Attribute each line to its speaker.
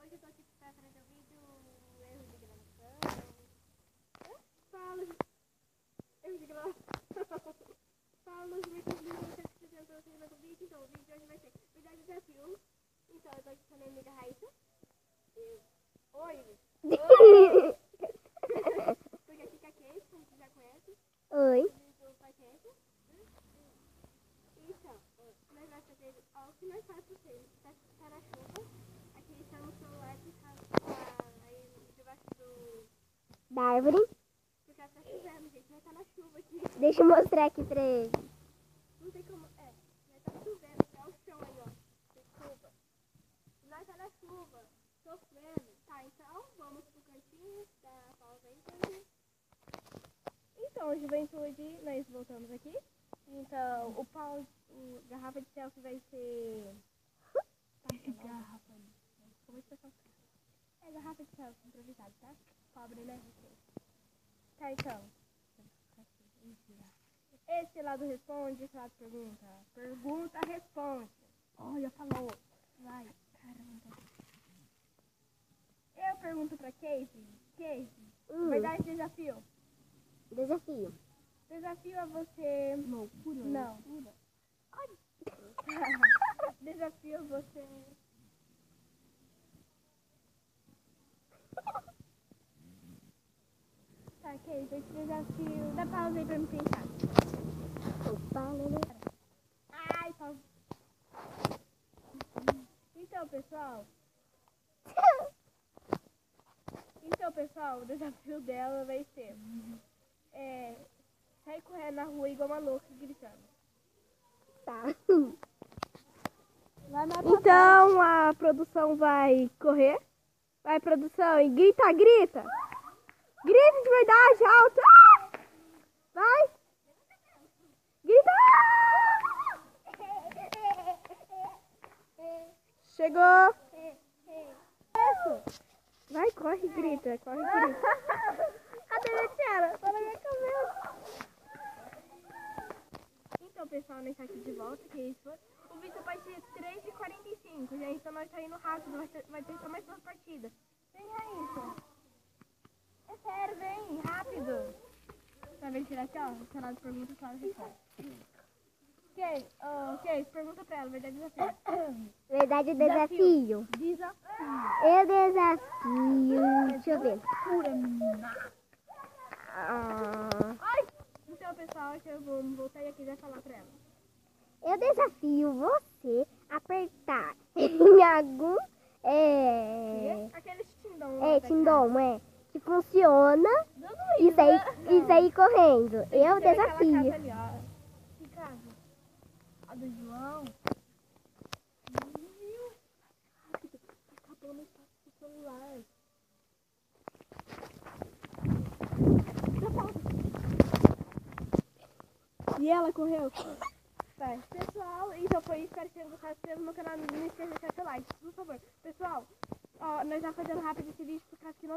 Speaker 1: Hoje eu tô aqui pra trazer o vídeo, erro de gravação. Fala, erro de gravação. Fala os vídeos de vocês que eu tô fazendo o vídeo. Então, o vídeo hoje vai ser vida de desafio. Então, eu tô aqui com a minha amiga Raíssa. Oi. Porque aqui com a Kate, como você já conhece.
Speaker 2: Oi.
Speaker 1: O pai tempo. Então, nós vamos fazer algo que nós fazemos pra vocês. Tá na chuva. Aqui está no celular que tá aí debaixo
Speaker 2: Da árvore.
Speaker 1: porque tá chovendo, gente. Nós tá na chuva aqui.
Speaker 2: Deixa eu mostrar aqui pra ele.
Speaker 1: Não tem como. Nós tá chovendo. Tá o chão aí, ó. Desculpa. Nós tá na chuva. Sofrendo. Tá, então vamos pro cantinho da pausa aí, gente. Então, juventude, nós voltamos aqui. Então, o garrafa de selfie vai ser... garrafa. Como é que você é garrafa de selfie improvisada, tá? Pobre, né? Tá, então. Esse lado responde, esse lado pergunta. Pergunta, responde. Olha, falou. Vai. Caramba. Eu pergunto pra Casey. Casey, vai dar esse desafio?
Speaker 2: Desafio.
Speaker 1: Desafio a você...
Speaker 2: Loucura.
Speaker 1: Não. Loucura. Desafio a você... Tá, Casey, esse desafio... Dá pausa aí pra me pensar.
Speaker 2: Opa, né?
Speaker 1: Ai, pausa. Então, pessoal, o desafio dela vai ser... sair correndo na rua igual uma louca, gritando.
Speaker 2: Tá.
Speaker 1: Então a produção vai correr. Vai, produção, e grita, grita. Grita de verdade, alto. Vai. Grita. Chegou. Isso. Vai, corre, grita, corre, grita. Cadê minha tiara? Tá na minha cabeça. Então, pessoal, nós tá aqui de volta, que isso. O vídeo vai ser 3h45, gente. Então nós tá indo rápido, vai ter só mais duas partidas. Vem, Raíssa. É sério, vem, rápido. Vai ver tirar aqui, ó. O canal de perguntas, claro, responde. Ok, pergunta pra ela, verdade ou desafio?
Speaker 2: Verdade ou desafio?
Speaker 1: Desafio.
Speaker 2: Eu desafio. Deixa eu ver.
Speaker 1: Ai! Então, pessoal, eu vou voltar aqui e vai falar pra ela.
Speaker 2: Eu desafio você a apertar em algum.
Speaker 1: Aquele tindom.
Speaker 2: Tindom, que funciona e sair correndo. Eu desafio.
Speaker 1: Ali, ó. Que casa? A do João? Acabou no espaço do celular. E ela correu? Tá. Pessoal, então foi isso. Espero que tenham gostado. Se inscreva no canal. Não esqueça de deixar seu like, por favor. Pessoal, ó, nós já fazendo rápido esse vídeo por causa que não